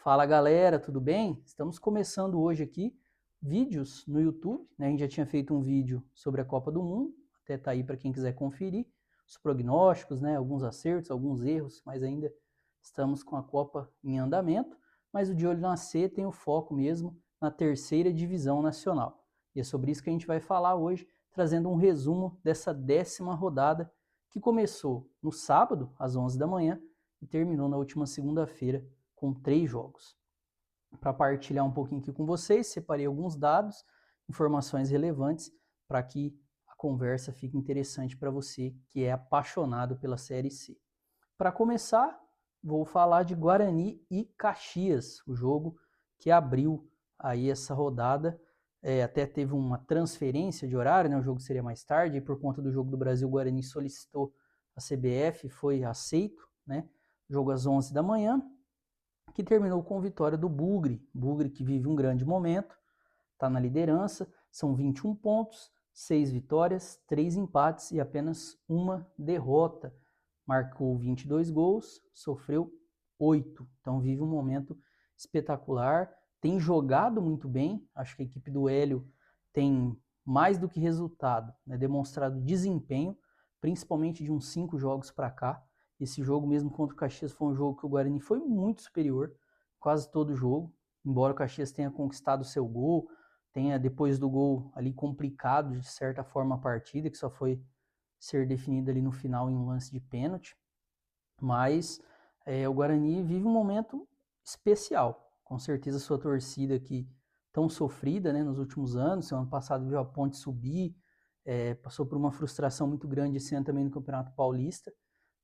Fala galera, tudo bem? Estamos começando hoje aqui vídeos no YouTube, né? A gente já tinha feito um vídeo sobre a Copa do Mundo, até tá aí para quem quiser conferir os prognósticos, né? Alguns acertos, alguns erros, mas ainda estamos com a Copa em andamento. Mas o De Olho na C tem o foco mesmo na terceira divisão nacional. E é sobre isso que a gente vai falar hoje, trazendo um resumo dessa 10ª rodada que começou no sábado, às 11 da manhã, e terminou na última segunda-feira, com 3 jogos. Para partilhar um pouquinho aqui com vocês, separei alguns dados, informações relevantes para que a conversa fique interessante para você que é apaixonado pela Série C. Para começar, vou falar de Guarani e Caxias, o jogo que abriu aí essa rodada. Até teve uma transferência de horário, né? O jogo seria mais tarde, e por conta do Jogo do Brasil, o Guarani solicitou a CBF, foi aceito, né? Jogo às 11 da manhã, que terminou com vitória do Bugre. Bugre que vive um grande momento, está na liderança, são 21 pontos, 6 vitórias, 3 empates e apenas uma derrota. Marcou 22 gols, sofreu 8. Então vive um momento espetacular, tem jogado muito bem, acho que a equipe do Hélio tem mais do que resultado, né, demonstrado desempenho, principalmente de uns 5 jogos para cá. Esse jogo mesmo contra o Caxias foi um jogo que o Guarani foi muito superior, quase todo o jogo, embora o Caxias tenha conquistado o seu gol, tenha depois do gol ali complicado de certa forma a partida, que só foi ser definida ali no final em um lance de pênalti, mas o Guarani vive um momento especial, com certeza sua torcida que tão sofrida, né, nos últimos anos, ano passado viu a Ponte subir, passou por uma frustração muito grande esse ano também no Campeonato Paulista,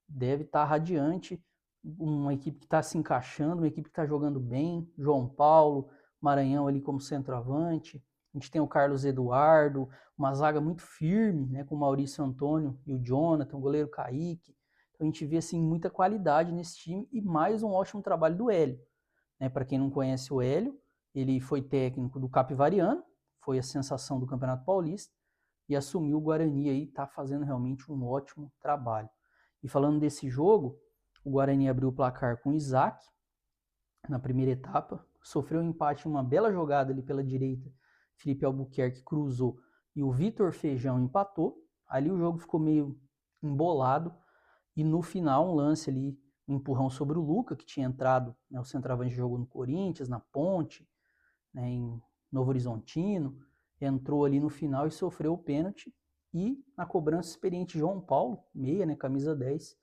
deve estar radiante, uma equipe que está se encaixando, uma equipe que está jogando bem, João Paulo, Maranhão ali como centroavante, a gente tem o Carlos Eduardo, uma zaga muito firme, né, com o Maurício Antônio e o Jonathan, o goleiro Kaique, então a gente vê assim, muita qualidade nesse time e mais um ótimo trabalho do Hélio, né, para quem não conhece o Hélio, ele foi técnico do Capivariano, foi a sensação do Campeonato Paulista, e assumiu o Guarani aí, está fazendo realmente um ótimo trabalho. E falando desse jogo, o Guarani abriu o placar com o Isaac na primeira etapa, sofreu um empate em uma bela jogada ali pela direita, Felipe Albuquerque cruzou e o Vitor Feijão empatou. Ali o jogo ficou meio embolado e no final um lance ali, um empurrão sobre o Luca, que tinha entrado, né, o centroavante jogou no Corinthians, na Ponte, né, em Novo Horizontino, entrou ali no final e sofreu o pênalti. E na cobrança experiente João Paulo, meia, né, camisa 10,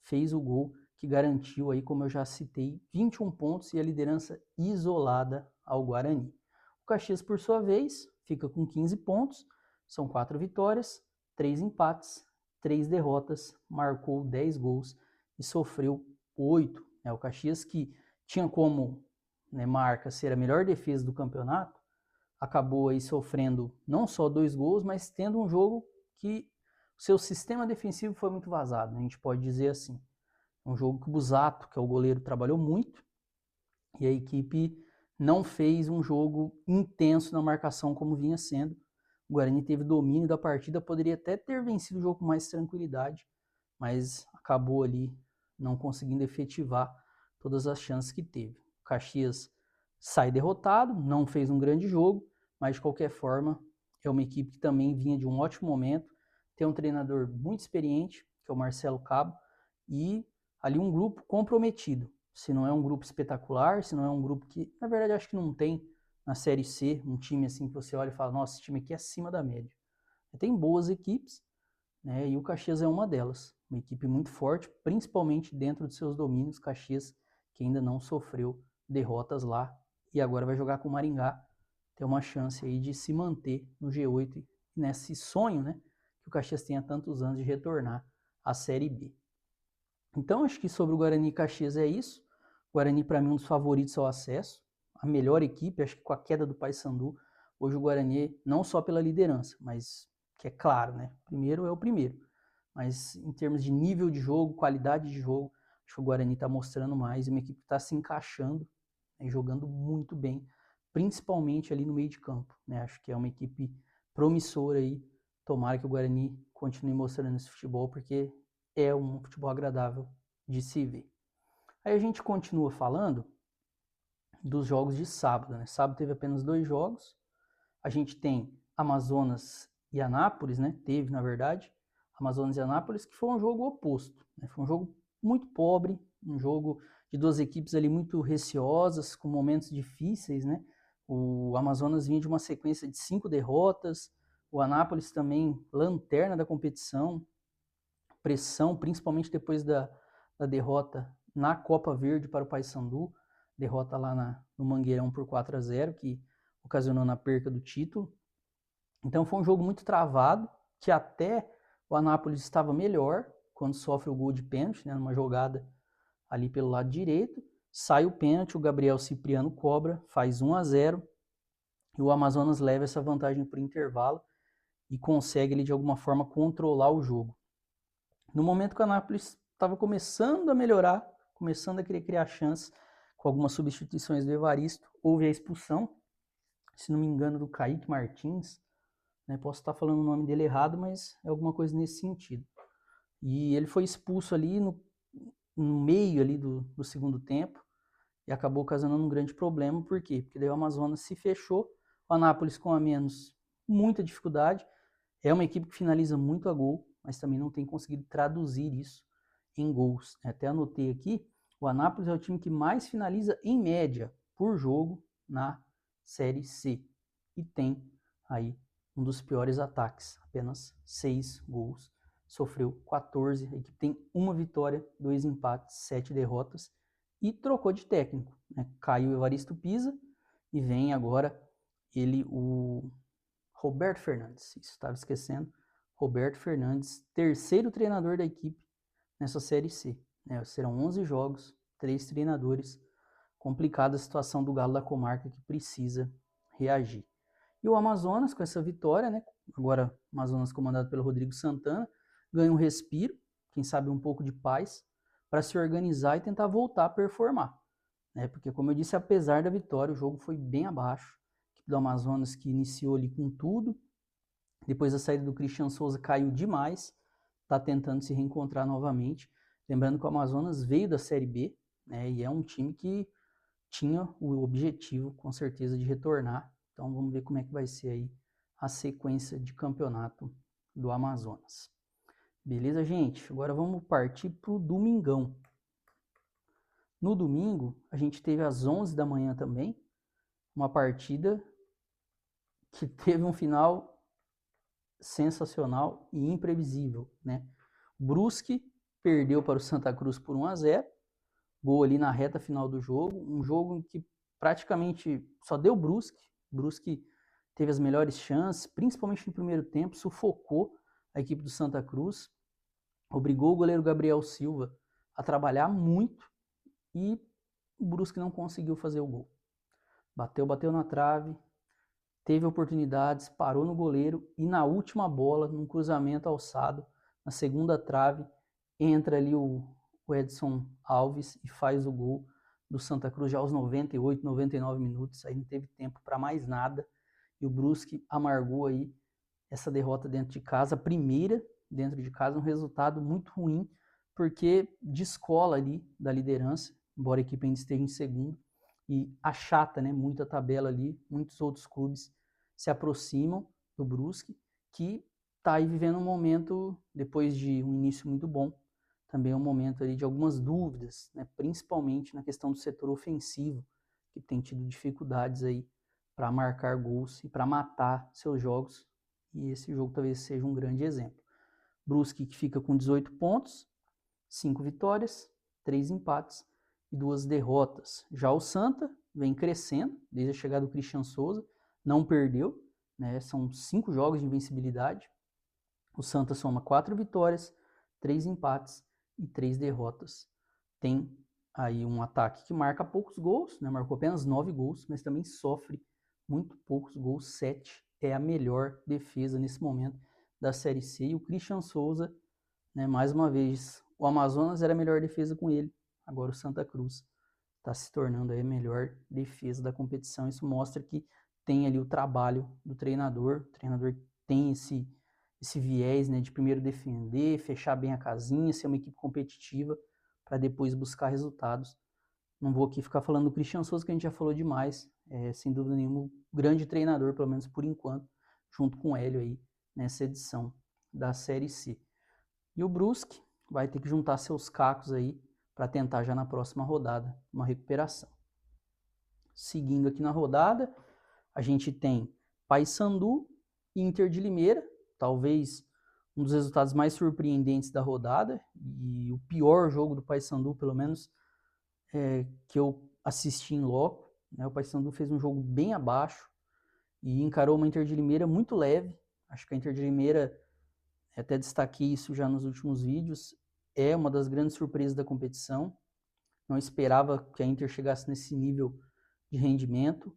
fez o gol que garantiu aí, como eu já citei, 21 pontos e a liderança isolada ao Guarani. O Caxias, por sua vez, fica com 15 pontos, são 4 vitórias, 3 empates, 3 derrotas, marcou 10 gols e sofreu 8. O Caxias que tinha como, né, marca ser a melhor defesa do campeonato, acabou aí sofrendo não só 2 gols, mas tendo um jogo que o seu sistema defensivo foi muito vazado, né? A gente pode dizer assim. Um jogo que o Busato, que é o goleiro, trabalhou muito e a equipe não fez um jogo intenso na marcação como vinha sendo. O Guarani teve domínio da partida, poderia até ter vencido o jogo com mais tranquilidade, mas acabou ali não conseguindo efetivar todas as chances que teve. O Caxias sai derrotado, não fez um grande jogo, mas de qualquer forma é uma equipe que também vinha de um ótimo momento, tem um treinador muito experiente, que é o Marcelo Cabo, e ali um grupo comprometido. Se não é um grupo espetacular, se não é um grupo que, na verdade, acho que não tem na Série C um time assim que você olha e fala, nossa, esse time aqui é acima da média. Tem boas equipes, né, e o Caxias é uma delas. Uma equipe muito forte, principalmente dentro de seus domínios. Caxias que ainda não sofreu derrotas lá e agora vai jogar com o Maringá. Tem uma chance aí de se manter no G8 e nesse sonho, né, que o Caxias tem há tantos anos de retornar à Série B. Então, acho que sobre o Guarani e Caxias é isso. O Guarani, para mim, um dos favoritos ao acesso. A melhor equipe, acho que com a queda do Paysandu, hoje o Guarani, não só pela liderança, mas que é claro, né? Primeiro é o primeiro. Mas em termos de nível de jogo, qualidade de jogo, acho que o Guarani está mostrando mais. Uma equipe que está se encaixando, né, jogando muito bem, principalmente ali no meio de campo, né? Acho que é uma equipe promissora aí. Tomara que o Guarani continue mostrando esse futebol, porque é um futebol agradável de se ver. Aí a gente continua falando dos jogos de sábado, né? Sábado teve apenas 2 jogos. A gente tem Amazonas e Anápolis, né? Teve, na verdade, Amazonas e Anápolis, que foi um jogo oposto, né? Foi um jogo muito pobre, um jogo de 2 equipes ali muito receosas, com momentos difíceis, né? O Amazonas vinha de uma sequência de 5 derrotas, o Anápolis também lanterna da competição, pressão, principalmente depois da derrota na Copa Verde para o Paysandu, derrota lá no Mangueirão por 4-0, que ocasionou na perca do título. Então foi um jogo muito travado, que até o Anápolis estava melhor quando sofre o gol de pênalti, né, numa jogada ali pelo lado direito. Sai o pênalti, o Gabriel Cipriano cobra, faz 1-0, e o Amazonas leva essa vantagem para o intervalo e consegue ali, de alguma forma, controlar o jogo. No momento que o Anápolis estava começando a melhorar, começando a querer criar chances, com algumas substituições do Evaristo, houve a expulsão, se não me engano, do Kaique Martins, né? Posso estar falando o nome dele errado, mas é alguma coisa nesse sentido. E ele foi expulso ali no meio ali do segundo tempo e acabou ocasionando um grande problema. Por quê? Porque daí o Amazonas se fechou, o Anápolis com a menos, muita dificuldade. É uma equipe que finaliza muito a gol, mas também não tem conseguido traduzir isso em gols. Até anotei aqui, o Anápolis é o time que mais finaliza em média por jogo na Série C. E tem aí um dos piores ataques, apenas 6 gols. Sofreu 14, a equipe tem 1 vitória, 2 empates, 7 derrotas e trocou de técnico, né? Caiu o Evaristo Pisa e vem agora ele, o Roberto Fernandes, isso estava esquecendo, Roberto Fernandes, terceiro treinador da equipe nessa Série C. Né? Serão 11 jogos, 3 treinadores, complicada a situação do Galo da Comarca que precisa reagir. E o Amazonas, com essa vitória, né? Agora o Amazonas comandado pelo Rodrigo Santana, ganha um respiro, quem sabe um pouco de paz, para se organizar e tentar voltar a performar. Né? Porque, como eu disse, apesar da vitória, o jogo foi bem abaixo. A equipe do Amazonas que iniciou ali com tudo, depois da saída do Christian Souza caiu demais, está tentando se reencontrar novamente. Lembrando que o Amazonas veio da Série B, né? E é um time que tinha o objetivo, com certeza, de retornar. Então vamos ver como é que vai ser aí a sequência de campeonato do Amazonas. Beleza, gente? Agora vamos partir para o domingão. No domingo, a gente teve às 11 da manhã também uma partida que teve um final sensacional e imprevisível, né? Brusque perdeu para o Santa Cruz por 1-0, gol ali na reta final do jogo, um jogo em que praticamente só deu Brusque. Brusque teve as melhores chances, principalmente no primeiro tempo, sufocou a equipe do Santa Cruz, obrigou o goleiro Gabriel Silva a trabalhar muito e o Brusque não conseguiu fazer o gol. Bateu na trave, teve oportunidades, parou no goleiro e na última bola, num cruzamento alçado, na segunda trave, entra ali o Edson Alves e faz o gol do Santa Cruz já aos 98, 99 minutos, aí não teve tempo para mais nada, e o Brusque amargou aí essa derrota dentro de casa, a primeira dentro de casa, um resultado muito ruim, porque descola ali da liderança, embora a equipe ainda esteja em segundo, e achata, né, muito a tabela ali, muitos outros clubes se aproximam do Brusque, que está aí vivendo um momento, depois de um início muito bom, também um momento ali de algumas dúvidas, né, principalmente na questão do setor ofensivo, que tem tido dificuldades aí para marcar gols e para matar seus jogos, e esse jogo talvez seja um grande exemplo. Brusque que fica com 18 pontos, 5 vitórias, 3 empates e 2 derrotas. Já o Santa vem crescendo desde a chegada do Christian Souza, não perdeu, né? São 5 jogos de invencibilidade. O Santa soma 4 vitórias, 3 empates e 3 derrotas. Tem aí um ataque que marca poucos gols, né? Marcou apenas 9 gols, mas também sofre muito poucos gols, 7. É a melhor defesa nesse momento da Série C. E o Christian Souza, né, mais uma vez, o Amazonas era a melhor defesa com ele, agora o Santa Cruz está se tornando aí a melhor defesa da competição. Isso mostra que tem ali o trabalho do treinador, o treinador tem esse viés, né, de primeiro defender, fechar bem a casinha, ser uma equipe competitiva, para depois buscar resultados Não vou aqui ficar falando do Christian Souza, que a gente já falou demais. Sem dúvida nenhuma, grande treinador, pelo menos por enquanto, junto com o Hélio aí, nessa edição da Série C. E o Brusque vai ter que juntar seus cacos aí para tentar já na próxima rodada uma recuperação. Seguindo aqui na rodada, a gente tem Paysandu e Inter de Limeira, talvez um dos resultados mais surpreendentes da rodada e o pior jogo do Paysandu, pelo menos que eu assisti em loco. Né? O Paysandu fez um jogo bem abaixo e encarou uma Inter de Limeira muito leve. Acho que a Inter de Limeira, até destaquei isso já nos últimos vídeos, é uma das grandes surpresas da competição. Não esperava que a Inter chegasse nesse nível de rendimento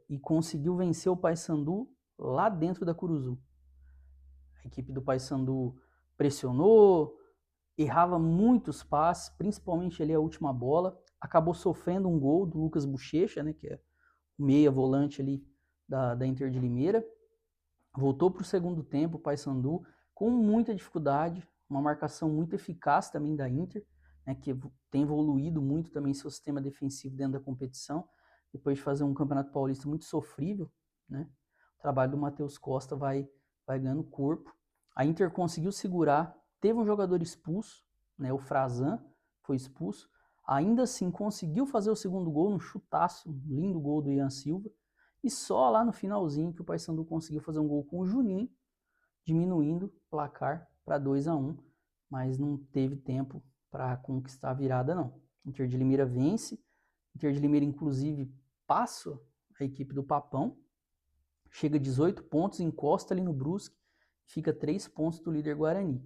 e conseguiu vencer o Paysandu lá dentro da Curuzu. A equipe do Paysandu pressionou, errava muitos passes, principalmente ali a última bola, acabou sofrendo um gol do Lucas Bochecha, né, que é o meia volante ali da Inter de Limeira. Voltou para o segundo tempo o Paysandu com muita dificuldade, uma marcação muito eficaz também da Inter, né, que tem evoluído muito também seu sistema defensivo dentro da competição, depois de fazer um Campeonato Paulista muito sofrível, né, o trabalho do Matheus Costa vai ganhando corpo. A Inter conseguiu segurar, teve um jogador expulso, né, o Frazan foi expulso, ainda assim conseguiu fazer o segundo gol, num chutaço, um lindo gol do Ian Silva, e só lá no finalzinho que o Paysandu conseguiu fazer um gol com o Juninho, diminuindo o placar para 2-1, mas não teve tempo para conquistar a virada não. Inter de Limeira vence, Inter de Limeira inclusive passa a equipe do Papão, chega a 18 pontos, encosta ali no Brusque, fica 3 pontos do líder Guarani,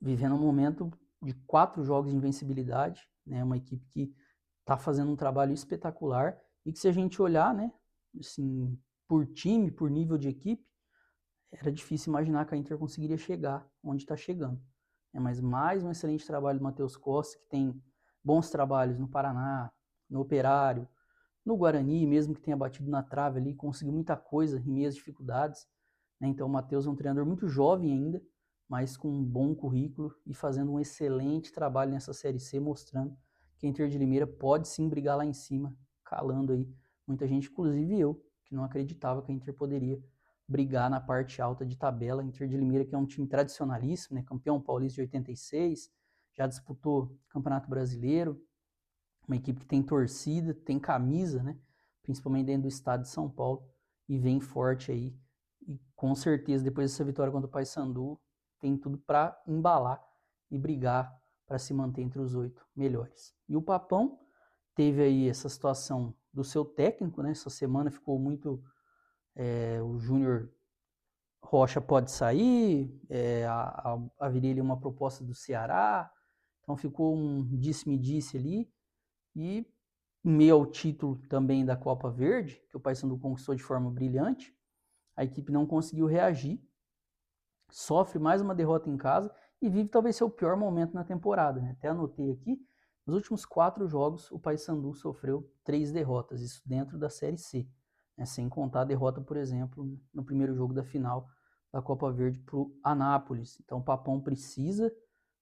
vivendo um momento de 4 jogos de invencibilidade, né, uma equipe que está fazendo um trabalho espetacular e que, se a gente olhar, né, assim, por time, por nível de equipe, era difícil imaginar que a Inter conseguiria chegar onde está chegando. Mas mais um excelente trabalho do Matheus Costa, que tem bons trabalhos no Paraná, no Operário, no Guarani, mesmo que tenha batido na trave ali, conseguiu muita coisa em meias dificuldades. Né? Então o Matheus é um treinador muito jovem ainda, mas com um bom currículo e fazendo um excelente trabalho nessa Série C, mostrando que a Inter de Limeira pode sim brigar lá em cima, calando aí muita gente, inclusive eu, que não acreditava que a Inter poderia brigar na parte alta de tabela. A Inter de Limeira, que é um time tradicionalíssimo, né? Campeão paulista de 86, já disputou Campeonato Brasileiro, uma equipe que tem torcida, tem camisa, né? Principalmente dentro do estado de São Paulo, e vem forte aí. E com certeza, depois dessa vitória contra o Paysandu, tem tudo para embalar e brigar para se manter entre os 8 melhores. E o Papão teve aí essa situação do seu técnico, né? Essa semana ficou muito... o Júnior Rocha pode sair, haveria ali uma proposta do Ceará, então ficou um disse-me-disse ali, e em meio ao título também da Copa Verde, que o Paysandu conquistou de forma brilhante, a equipe não conseguiu reagir, sofre mais uma derrota em casa e vive talvez seu pior momento na temporada. Né? Até anotei aqui, nos últimos 4 jogos o Paysandu sofreu 3 derrotas, isso dentro da Série C, né? Sem contar a derrota, por exemplo, no primeiro jogo da final da Copa Verde para o Anápolis. Então o Papão precisa,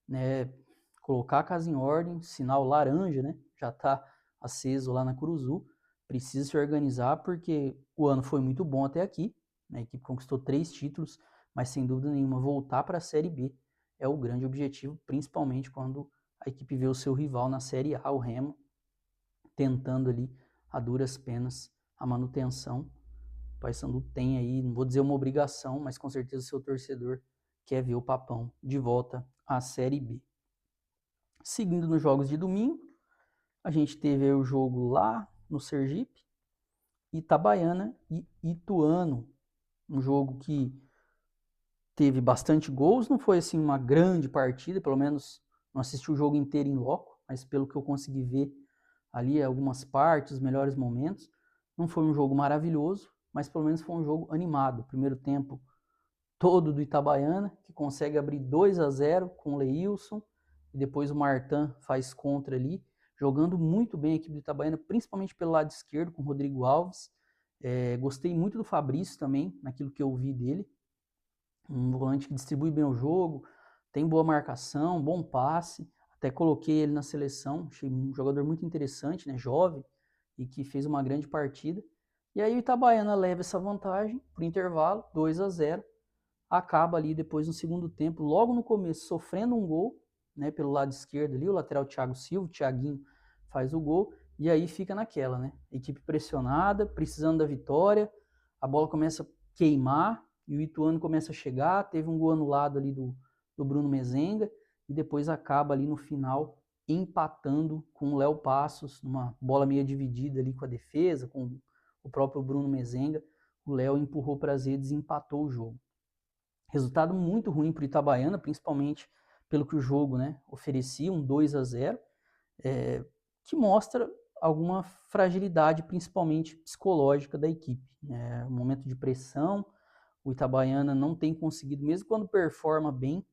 né, colocar a casa em ordem, sinal laranja, né? Já está aceso lá na Curuzu, precisa se organizar porque o ano foi muito bom até aqui, né? A equipe conquistou 3 títulos, mas sem dúvida nenhuma voltar para a Série B é o grande objetivo, principalmente quando a equipe vê o seu rival na Série A, o Remo, tentando ali a duras penas a manutenção. O Paysandu tem aí, não vou dizer uma obrigação, mas com certeza o seu torcedor quer ver o Papão de volta à Série B. Seguindo nos jogos de domingo, a gente teve o jogo lá no Sergipe, Itabaiana e Ituano, um jogo que teve bastante gols, não foi assim uma grande partida, pelo menos não assisti o jogo inteiro em loco, mas pelo que eu consegui ver ali algumas partes, os melhores momentos, não foi um jogo maravilhoso, mas pelo menos foi um jogo animado. Primeiro tempo todo do Itabaiana, que consegue abrir 2-0 com o Leilson, e depois o Martin faz contra ali, jogando muito bem a equipe do Itabaiana, principalmente pelo lado esquerdo, com o Rodrigo Alves. Gostei muito do Fabrício também, naquilo que eu vi dele. Um volante que distribui bem o jogo, tem boa marcação, bom passe, Até coloquei ele na seleção, achei um jogador muito interessante, né, jovem, e que fez uma grande partida. E aí o Itabaiana leva essa vantagem para o intervalo, 2-0, acaba ali depois no segundo tempo, logo no começo, sofrendo um gol, né, pelo lado esquerdo ali, o lateral Thiago Silva, o Thiaguinho faz o gol, e aí fica naquela, né, equipe pressionada, precisando da vitória, a bola começa a queimar, e o Ituano começa a chegar, teve um gol anulado ali do Bruno Mezenga, e depois acaba ali no final empatando com o Léo Passos, numa bola meio dividida ali com a defesa, com o próprio Bruno Mezenga, o Léo empurrou para as redes e empatou o jogo. Resultado muito ruim para o Itabaiana, principalmente pelo que o jogo, né, oferecia, um 2-0, que mostra alguma fragilidade, principalmente psicológica da equipe. Um momento de pressão, o Itabaiana não tem conseguido, mesmo quando performa bem,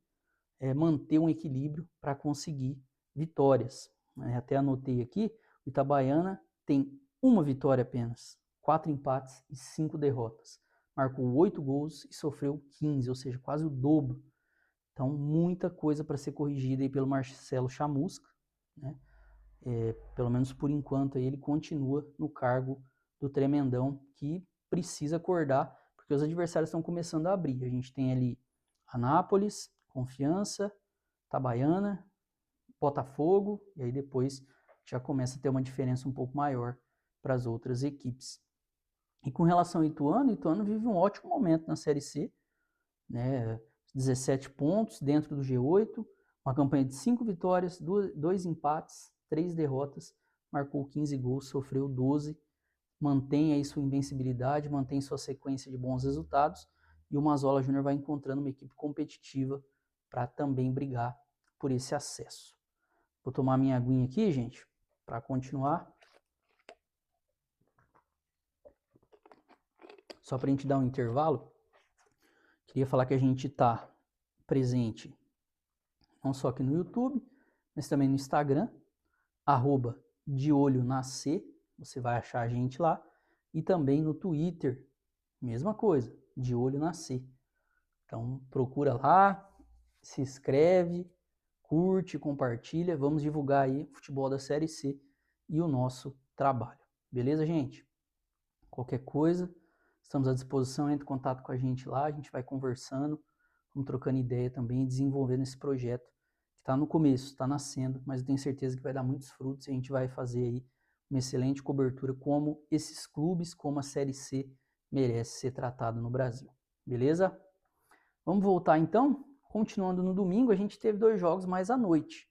manter um equilíbrio para conseguir vitórias. Até anotei aqui, o Itabaiana tem uma vitória apenas, 4 empates e 5 derrotas. Marcou 8 gols e sofreu 15, ou seja, quase o dobro. Então, muita coisa para ser corrigida aí pelo Marcelo Chamusca, né? Pelo menos por enquanto aí ele continua no cargo do tremendão, que precisa acordar, porque os adversários estão começando a abrir. A gente tem ali Anápolis, Confiança, Itabaiana, Botafogo, e aí depois já começa a ter uma diferença um pouco maior para as outras equipes. E com relação ao Ituano, o Ituano vive um ótimo momento na Série C, né? 17 pontos dentro do G8, uma campanha de 5 vitórias, 2 empates, 3 derrotas, marcou 15 gols, sofreu 12, mantém aí sua invencibilidade, mantém sua sequência de bons resultados, e o Mazola Júnior vai encontrando uma equipe competitiva para também brigar por esse acesso. Vou tomar minha aguinha aqui, gente, para continuar. Só para a gente dar um intervalo, queria falar que a gente está presente não só aqui no YouTube, mas também no Instagram, @deolhonac, você vai achar a gente lá, e também no Twitter, mesma coisa, de olho na C. Então procura lá, se inscreve, curte, compartilha, vamos divulgar aí o futebol da Série C e o nosso trabalho. Beleza, gente? Qualquer coisa, estamos à disposição, entre em contato com a gente lá, a gente vai conversando, vamos trocando ideia também, desenvolvendo esse projeto que está no começo, está nascendo, mas eu tenho certeza que vai dar muitos frutos e a gente vai fazer aí uma excelente cobertura como esses clubes, como a Série C merece ser tratado no Brasil. Beleza? Vamos voltar então? Continuando no domingo, a gente teve 2 jogos mais à noite.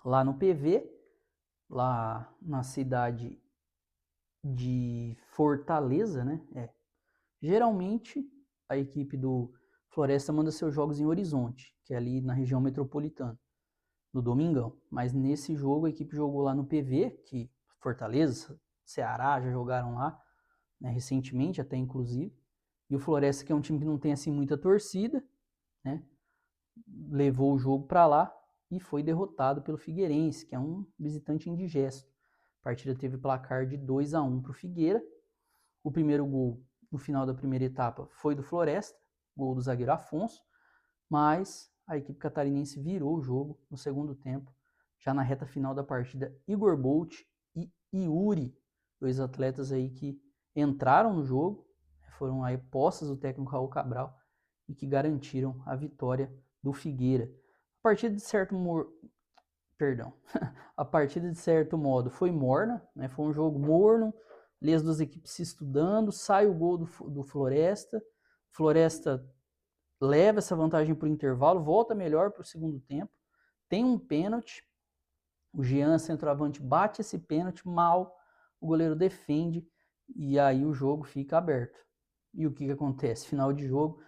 Lá no PV, lá na cidade de Fortaleza, né? Geralmente, a equipe do Floresta manda seus jogos em Horizonte, que é ali na região metropolitana, no domingão. Mas nesse jogo, a equipe jogou lá no PV, que Fortaleza, Ceará já jogaram lá, né, recentemente, até inclusive. E o Floresta, que é um time que não tem assim muita torcida, né, levou o jogo para lá e foi derrotado pelo Figueirense, que é um visitante indigesto. A partida teve placar de 2-1 para o Figueira. O primeiro gol no final da primeira etapa foi do Floresta, gol do zagueiro Afonso, mas a equipe catarinense virou o jogo no segundo tempo. Já na reta final da partida, Igor Bolt e Yuri, 2 atletas aí que entraram no jogo, foram aí postas do técnico Raul Cabral e que garantiram a vitória do Figueira. A partida de certo a partida de certo modo foi morna, né? Foi um jogo morno, ali as duas equipes se estudando, sai o gol do Floresta, Floresta leva essa vantagem para o intervalo, volta melhor para o segundo tempo, tem um pênalti, o Jean, centroavante, bate esse pênalti mal, o goleiro defende e aí o jogo fica aberto. E o que acontece? Final de jogo,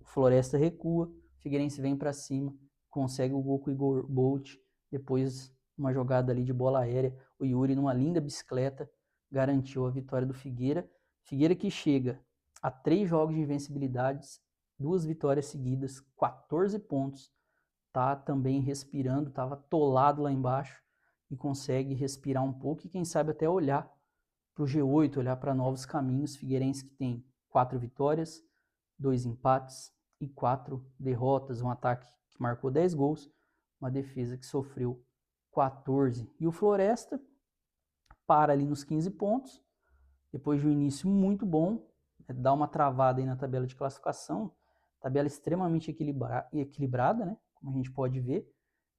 Floresta recua, Figueirense vem para cima, consegue o gol com o Igor Bolt, depois uma jogada ali de bola aérea, o Yuri numa linda bicicleta garantiu a vitória do Figueira. Figueira que chega a 3 jogos de invencibilidades, 2 vitórias seguidas, 14 pontos, tá também respirando, estava atolado lá embaixo e consegue respirar um pouco e quem sabe até olhar para o G8, olhar para novos caminhos. Figueirense que tem 4 vitórias, 2 empates e 4 derrotas, um ataque que marcou 10 gols, uma defesa que sofreu 14. E o Floresta para ali nos 15 pontos, depois de um início muito bom, dá uma travada aí na tabela de classificação, tabela extremamente equilibrada, né, como a gente pode ver,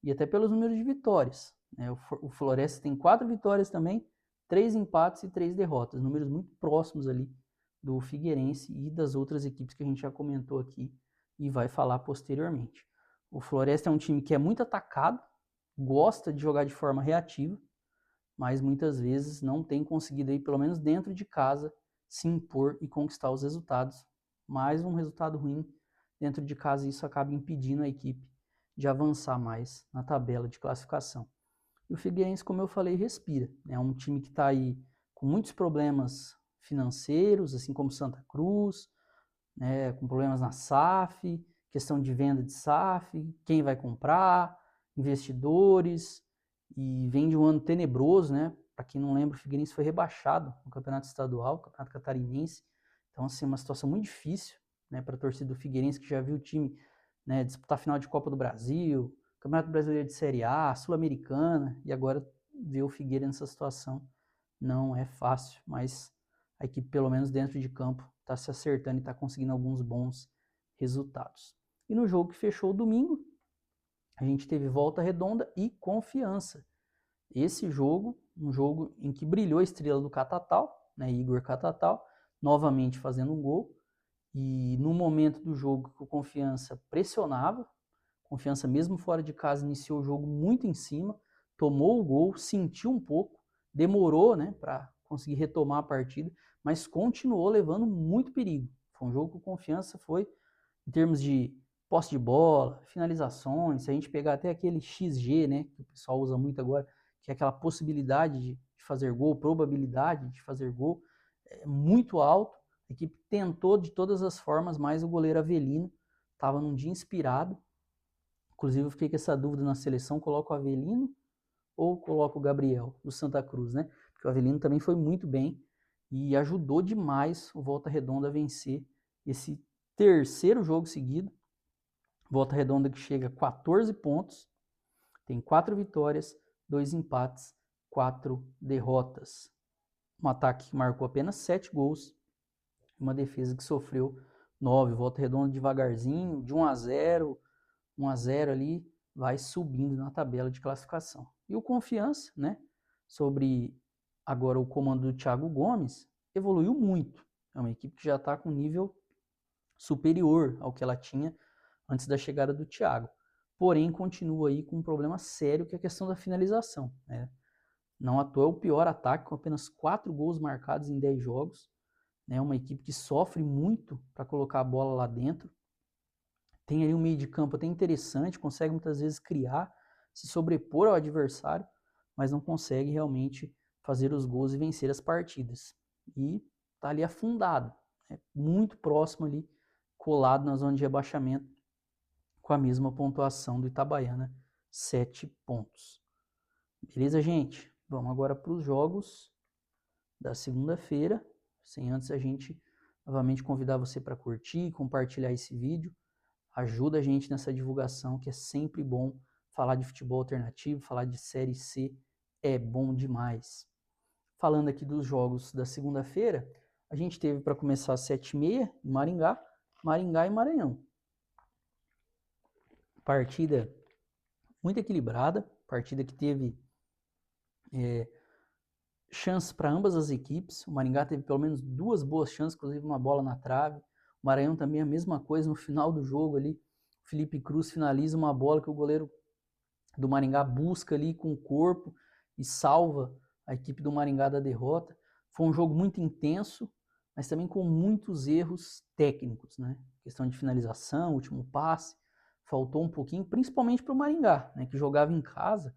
e até pelos números de vitórias. Né, o Floresta tem 4 vitórias também, 3 empates e 3 derrotas, números muito próximos ali do Figueirense e das outras equipes que a gente já comentou aqui e vai falar posteriormente. O Floresta é um time que é muito atacado, gosta de jogar de forma reativa, mas muitas vezes não tem conseguido aí, pelo menos dentro de casa, se impor e conquistar os resultados. Mais um resultado ruim dentro de casa, e isso acaba impedindo a equipe de avançar mais na tabela de classificação. E o Figueirense, como eu falei, respira. É um time que está aí com muitos problemas financeiros, assim como Santa Cruz, né, com problemas na SAF, questão de venda de SAF, quem vai comprar, investidores, e vem de um ano tenebroso, né? Para quem não lembra, o Figueirense foi rebaixado no Campeonato Estadual, Campeonato Catarinense. Então, assim, uma situação muito difícil, né, para a torcida do Figueirense, que já viu o time, né, disputar a final de Copa do Brasil, Campeonato Brasileiro de Série A, Sul-Americana, e agora ver o Figueira nessa situação não é fácil, mas a equipe, pelo menos dentro de campo, está se acertando e está conseguindo alguns bons resultados. E no jogo que fechou o domingo, a gente teve Volta Redonda e Confiança. Esse jogo, um jogo em que brilhou a estrela do Catatal, né, Igor Catatal, novamente fazendo um gol. E no momento do jogo que o Confiança pressionava, Confiança mesmo fora de casa iniciou o jogo muito em cima, tomou o gol, sentiu um pouco, demorou, né, para conseguir retomar a partida, mas continuou levando muito perigo. Foi um jogo que o Confiança foi, em termos de posse de bola, finalizações, se a gente pegar até aquele XG, né, que o pessoal usa muito agora, que é aquela possibilidade de fazer gol, probabilidade de fazer gol, é muito alto. A equipe tentou de todas as formas, mas o goleiro Avelino estava num dia inspirado. Inclusive eu fiquei com essa dúvida na seleção, coloco o Avelino ou coloco o Gabriel, do Santa Cruz, né? Porque o Avelino também foi muito bem e ajudou demais o Volta Redonda a vencer esse terceiro jogo seguido. Volta Redonda que chega a 14 pontos, tem 4 vitórias, 2 empates, 4 derrotas. Um ataque que marcou apenas 7 gols, uma defesa que sofreu 9. Volta Redonda devagarzinho, de 1-0 ali, vai subindo na tabela de classificação. E o Confiança, né, sobre agora o comando do Thiago Gomes, evoluiu muito. É uma equipe que já está com nível superior ao que ela tinha antes da chegada do Thiago. Porém, continua aí com um problema sério, que é a questão da finalização, né? Não à toa é o pior ataque, com apenas 4 gols marcados em 10 jogos. É uma equipe que sofre muito para colocar a bola lá dentro. Tem ali um meio de campo até interessante, consegue muitas vezes criar, se sobrepor ao adversário, mas não consegue realmente fazer os gols e vencer as partidas. E está ali afundado, né? Muito próximo ali, colado na zona de rebaixamento, com a mesma pontuação do Itabaiana, 7 pontos. Beleza, gente? Vamos agora para os jogos da segunda-feira, sem antes a gente novamente convidar você para curtir, compartilhar esse vídeo. Ajuda a gente nessa divulgação, que é sempre bom falar de futebol alternativo, falar de Série C é bom demais. Falando aqui dos jogos da segunda-feira, a gente teve para começar às 7h30 em Maringá e Maranhão. Partida muito equilibrada, partida que teve chances para ambas as equipes. O Maringá teve pelo menos 2 boas chances, inclusive uma bola na trave. O Maranhão também a mesma coisa, no final do jogo ali, o Felipe Cruz finaliza uma bola que o goleiro do Maringá busca ali com o corpo e salva a equipe do Maringá da derrota. Foi um jogo muito intenso, mas também com muitos erros técnicos, né? Questão de finalização, último passe, faltou um pouquinho, principalmente para o Maringá, né, que jogava em casa,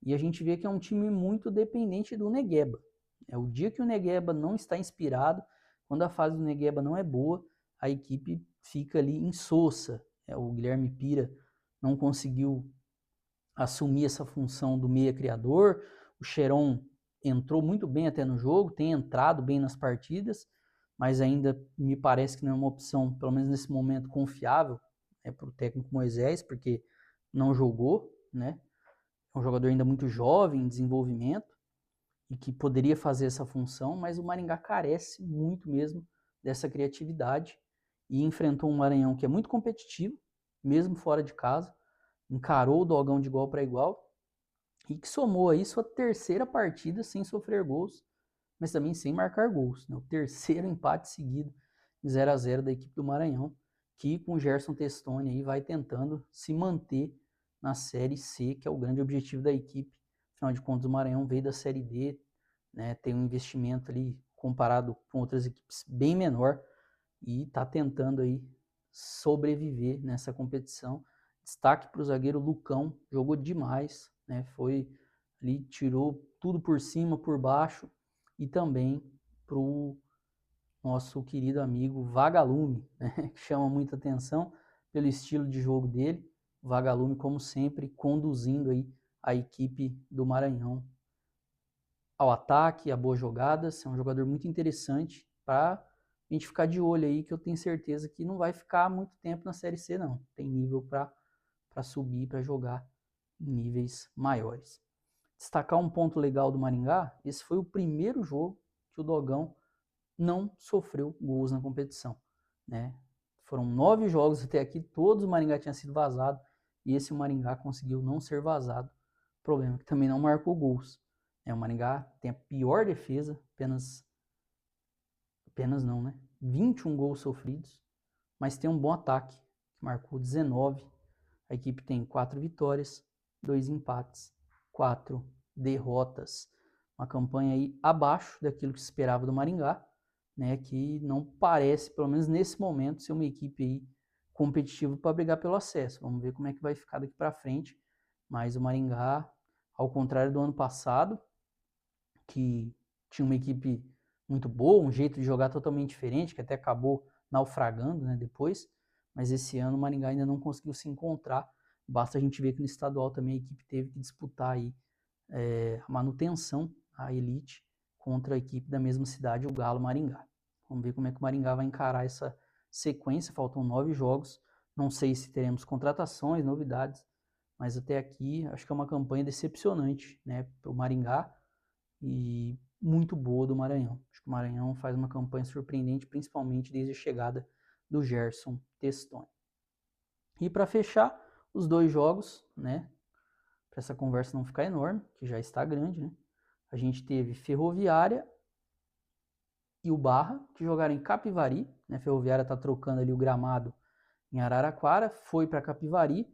e a gente vê que é um time muito dependente do Negueba. É o dia que o Negueba não está inspirado, quando a fase do Negueba não é boa, a equipe fica ali insossa. O Guilherme Pira não conseguiu assumir essa função do meia criador. O Cheron entrou muito bem até no jogo, tem entrado bem nas partidas, mas ainda me parece que não é uma opção, pelo menos nesse momento, confiável para o técnico Moisés, porque não jogou, né? É um jogador ainda muito jovem, em desenvolvimento, e que poderia fazer essa função, mas o Maringá carece muito mesmo dessa criatividade e enfrentou um Maranhão que é muito competitivo, mesmo fora de casa, encarou o Dogão de igual para igual e que somou aí sua terceira partida sem sofrer gols, mas também sem marcar gols, né? O terceiro empate seguido, 0-0 da equipe do Maranhão, que com o Gerson Testoni aí vai tentando se manter na Série C, que é o grande objetivo da equipe. Afinal de contas, o Maranhão veio da Série D, né, tem um investimento ali comparado com outras equipes bem menor e está tentando aí sobreviver nessa competição. Destaque para o zagueiro Lucão, jogou demais, né? Foi ali, tirou tudo por cima, por baixo, e também para o nosso querido amigo Vagalume, né? Que chama muita atenção pelo estilo de jogo dele. O Vagalume, como sempre, conduzindo aí a equipe do Maranhão ao ataque, a boas jogadas. É um jogador muito interessante para a gente ficar de olho aí, que eu tenho certeza que não vai ficar muito tempo na Série C, não. Tem nível para subir, para jogar em níveis maiores. Destacar um ponto legal do Maringá, esse foi o primeiro jogo que o Dogão não sofreu gols na competição, né? Foram 9 jogos até aqui, todos o Maringá tinha sido vazado, e esse o Maringá conseguiu não ser vazado. O problema é que também não marcou gols. O Maringá tem a pior defesa, apenas não, né? 21 gols sofridos, mas tem um bom ataque, que marcou 19. A equipe tem 4 vitórias, 2 empates, 4 derrotas. Uma campanha aí abaixo daquilo que se esperava do Maringá, né? Que não parece, pelo menos nesse momento, ser uma equipe aí competitiva para brigar pelo acesso. Vamos ver como é que vai ficar daqui para frente. Mas o Maringá, ao contrário do ano passado, que tinha uma equipe muito boa, um jeito de jogar totalmente diferente, que até acabou naufragando, né, depois, mas esse ano o Maringá ainda não conseguiu se encontrar. Basta a gente ver que no estadual também a equipe teve que disputar aí, a manutenção, a elite, contra a equipe da mesma cidade, o Galo Maringá. Vamos ver como é que o Maringá vai encarar essa sequência, faltam 9 jogos, não sei se teremos contratações, novidades, mas até aqui acho que é uma campanha decepcionante, né, para o Maringá, e muito boa do Maranhão. Acho que o Maranhão faz uma campanha surpreendente, principalmente desde a chegada do Gerson Testoni. E para fechar os 2 jogos, né, para essa conversa não ficar enorme, que já está grande, né, a gente teve Ferroviária e o Barra, que jogaram em Capivari, né, Ferroviária está trocando ali o gramado em Araraquara, foi para Capivari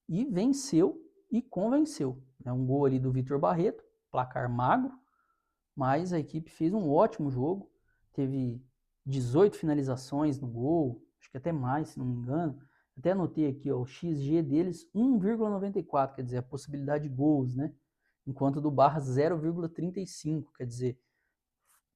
e venceu e convenceu. Né, um gol ali do Vitor Barreto, placar magro, mas a equipe fez um ótimo jogo, teve 18 finalizações no gol, acho que até mais, se não me engano. Até anotei aqui, ó, o XG deles 1,94, quer dizer, a possibilidade de gols, né? Enquanto do Barra 0,35, quer dizer,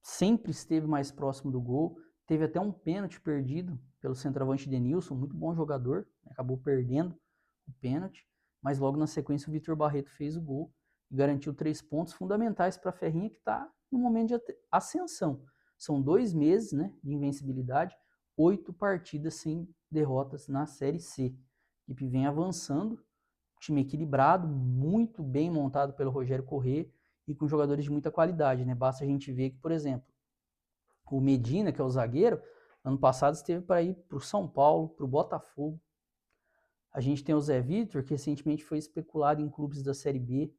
sempre esteve mais próximo do gol. Teve até um pênalti perdido pelo centroavante Denilson, muito bom jogador, acabou perdendo o pênalti, mas logo na sequência o Vitor Barreto fez o gol e garantiu 3 pontos fundamentais para a Ferrinha, que está no momento de ascensão. São 2 meses, né, de invencibilidade, 8 partidas sem derrotas na Série C. A equipe vem avançando, time equilibrado, muito bem montado pelo Rogério Corrêa e com jogadores de muita qualidade, né? Basta a gente ver que, por exemplo, o Medina, que é o zagueiro, ano passado esteve para ir para o São Paulo, para o Botafogo. A gente tem o Zé Vitor, que recentemente foi especulado em clubes da Série B.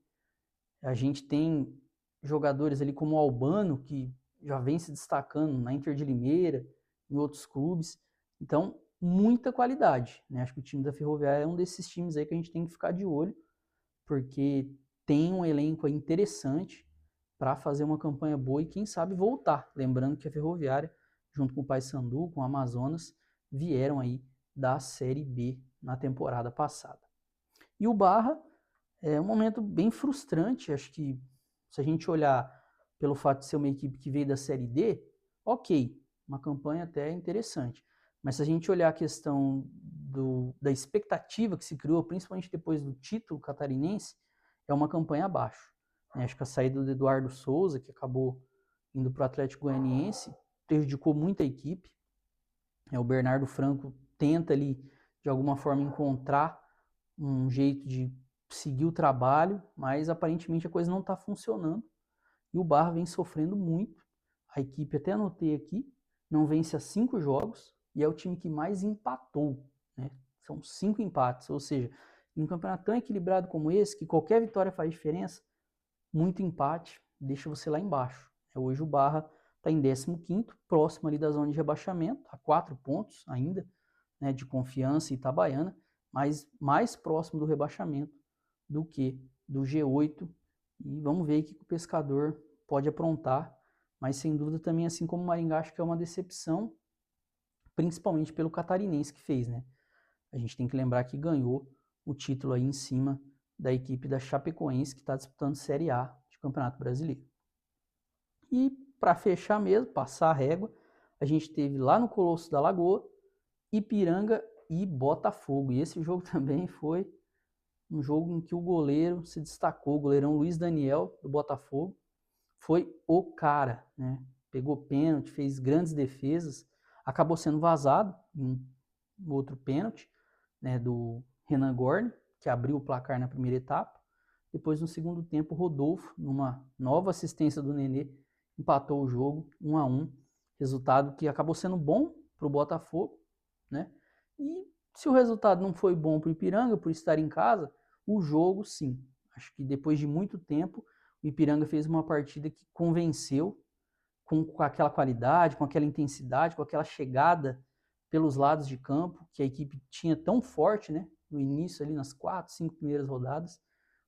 A gente tem jogadores ali como o Albano, que já vem se destacando na Inter de Limeira, em outros clubes. Então, muita qualidade, né? Acho que o time da Ferroviária é um desses times aí que a gente tem que ficar de olho, porque tem um elenco interessante para fazer uma campanha boa e quem sabe voltar. Lembrando que a Ferroviária, junto com o Paysandu, com o Amazonas, vieram aí da Série B na temporada passada. E o Barra é um momento bem frustrante, acho que se a gente olhar pelo fato de ser uma equipe que veio da Série D, ok, uma campanha até interessante. Mas se a gente olhar a questão da expectativa que se criou, principalmente depois do título catarinense, é uma campanha abaixo. Acho que a saída do Eduardo Souza, que acabou indo para o Atlético Goianiense, prejudicou muito a equipe. O Bernardo Franco tenta ali, de alguma forma, encontrar um jeito de seguir o trabalho, mas aparentemente a coisa não está funcionando. E o Barra vem sofrendo muito. A equipe, até anotei aqui, não vence há 5 jogos e é o time que mais empatou, né? São 5 empates, ou seja, em um campeonato tão equilibrado como esse, que qualquer vitória faz diferença, muito empate deixa você lá embaixo. Hoje o Barra está em 15º, próximo ali da zona de rebaixamento, a 4 pontos ainda, né, de Confiança e Itabaiana, mas mais próximo do rebaixamento do que do G8. E vamos ver o que o Pescador pode aprontar, mas sem dúvida também, assim como o Maringá, acho que é uma decepção, principalmente pelo catarinense que fez, né? A gente tem que lembrar que ganhou o título aí em cima da equipe da Chapecoense, que está disputando Série A de Campeonato Brasileiro. E para fechar mesmo, passar a régua, a gente teve lá no Colosso da Lagoa, Ipiranga e Botafogo. E esse jogo também foi um jogo em que o goleiro se destacou, o goleirão Luiz Daniel, do Botafogo, foi o cara, né? Pegou pênalti, fez grandes defesas, acabou sendo vazado em um outro pênalti, né, do Renan Gorni, que abriu o placar na primeira etapa. Depois, no segundo tempo, o Rodolfo, numa nova assistência do Nenê, empatou o jogo 1-1, resultado que acabou sendo bom para o Botafogo, né? E se o resultado não foi bom para o Ipiranga, por estar em casa, o jogo sim. Acho que depois de muito tempo, o Ipiranga fez uma partida que convenceu com aquela qualidade, com aquela intensidade, com aquela chegada pelos lados de campo, que a equipe tinha tão forte, né? No início, ali nas 4, 5 primeiras rodadas.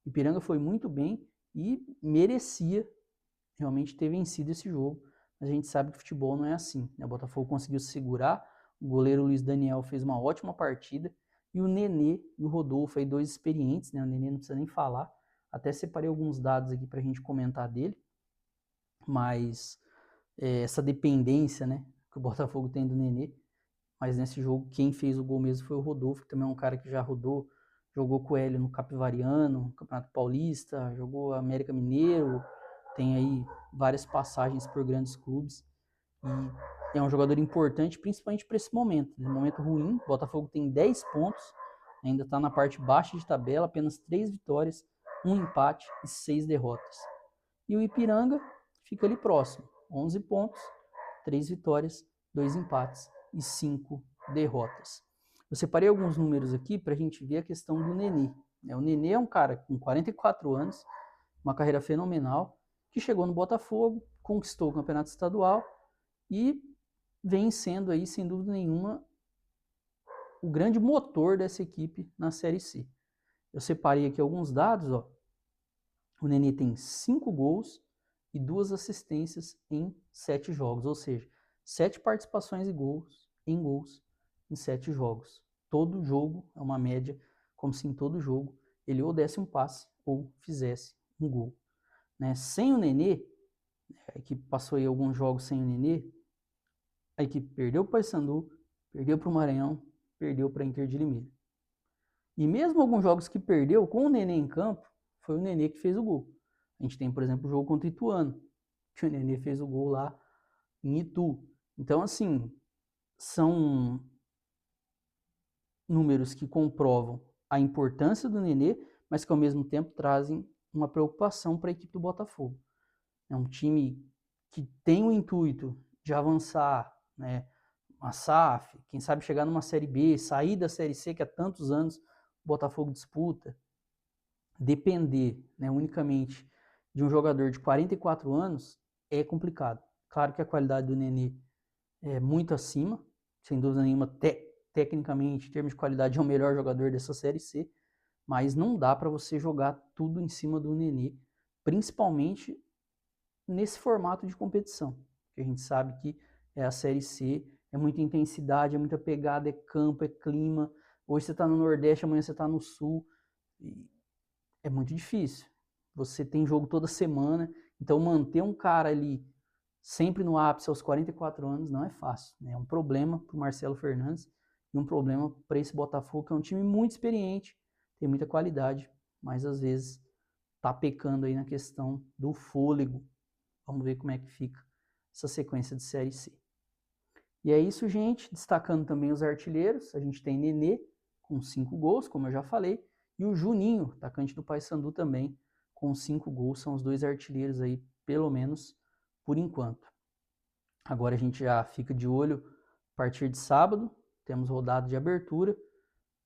O Ipiranga foi muito bem e merecia realmente ter vencido esse jogo. Mas a gente sabe que futebol não é assim, né? O Botafogo conseguiu se segurar, o goleiro Luiz Daniel fez uma ótima partida, e o Nenê e o Rodolfo, aí dois experientes, né? O Nenê não precisa nem falar. Até separei alguns dados aqui para a gente comentar dele, mas essa dependência, né, que o Botafogo tem do Nenê. Mas nesse jogo, quem fez o gol mesmo foi o Rodolfo, que também é um cara que já rodou, jogou com o Hélio no Capivariano, Campeonato Paulista, jogou América Mineiro, tem aí várias passagens por grandes clubes. E é um jogador importante, principalmente para esse momento. No momento ruim, o Botafogo tem 10 pontos, ainda está na parte baixa de tabela, apenas 3 vitórias, 1 empate e 6 derrotas. E o Ipiranga fica ali próximo, 11 pontos, 3 vitórias, 2 empates e 5 derrotas. Eu separei alguns números aqui para a gente ver a questão do Nenê. O Nenê é um cara com 44 anos, uma carreira fenomenal, que chegou no Botafogo, conquistou o campeonato estadual e vem sendo aí, sem dúvida nenhuma, o grande motor dessa equipe na Série C. Eu separei aqui alguns dados, ó. O Nenê tem 5 gols e 2 assistências em 7 jogos, ou seja, 7 participações em gols em 7 jogos. Todo jogo é uma média, como se em todo jogo ele ou desse um passe ou fizesse um gol. Né? Sem o Nenê, a equipe passou aí alguns jogos sem o Nenê, a equipe perdeu para o Paysandu, perdeu para o Maranhão, perdeu para a Inter de Limeira. E mesmo alguns jogos que perdeu com o Nenê em campo, foi o Nenê que fez o gol. A gente tem, por exemplo, o jogo contra o Ituano, que o Nenê fez o gol lá em Itu. Então, assim, são números que comprovam a importância do Nenê, mas que ao mesmo tempo trazem uma preocupação para a equipe do Botafogo. É um time que tem o intuito de avançar, né? Uma SAF, quem sabe chegar numa Série B, sair da Série C, que há tantos anos o Botafogo disputa. Depender, né, unicamente de um jogador de 44 anos é complicado. Claro que a qualidade do Nenê é muito acima, sem dúvida nenhuma, tecnicamente, em termos de qualidade, é o melhor jogador dessa Série C, mas não dá para você jogar tudo em cima do Nenê, principalmente nesse formato de competição, que a gente sabe que é a Série C, é muita intensidade, é muita pegada, é campo, é clima. Hoje você está no Nordeste, amanhã você está no Sul. É muito difícil. Você tem jogo toda semana, então manter um cara ali sempre no ápice aos 44 anos não é fácil. Né? É um problema para o Marcelo Fernandes e um problema para esse Botafogo, que é um time muito experiente, tem muita qualidade, mas às vezes está pecando aí na questão do fôlego. Vamos ver como é que fica essa sequência de Série C. E é isso, gente. Destacando também os artilheiros, a gente tem Nenê com 5 gols, como eu já falei, E o Juninho, atacante do Paysandu também, com 5 gols, são os 2 artilheiros aí, pelo menos por enquanto. Agora a gente já fica de olho a partir de sábado, temos rodada de abertura,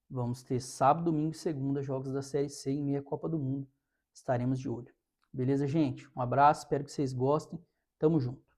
vamos ter sábado, domingo e segunda jogos da Série C e meia Copa do Mundo, estaremos de olho. Beleza, gente? Um abraço, espero que vocês gostem, tamo junto.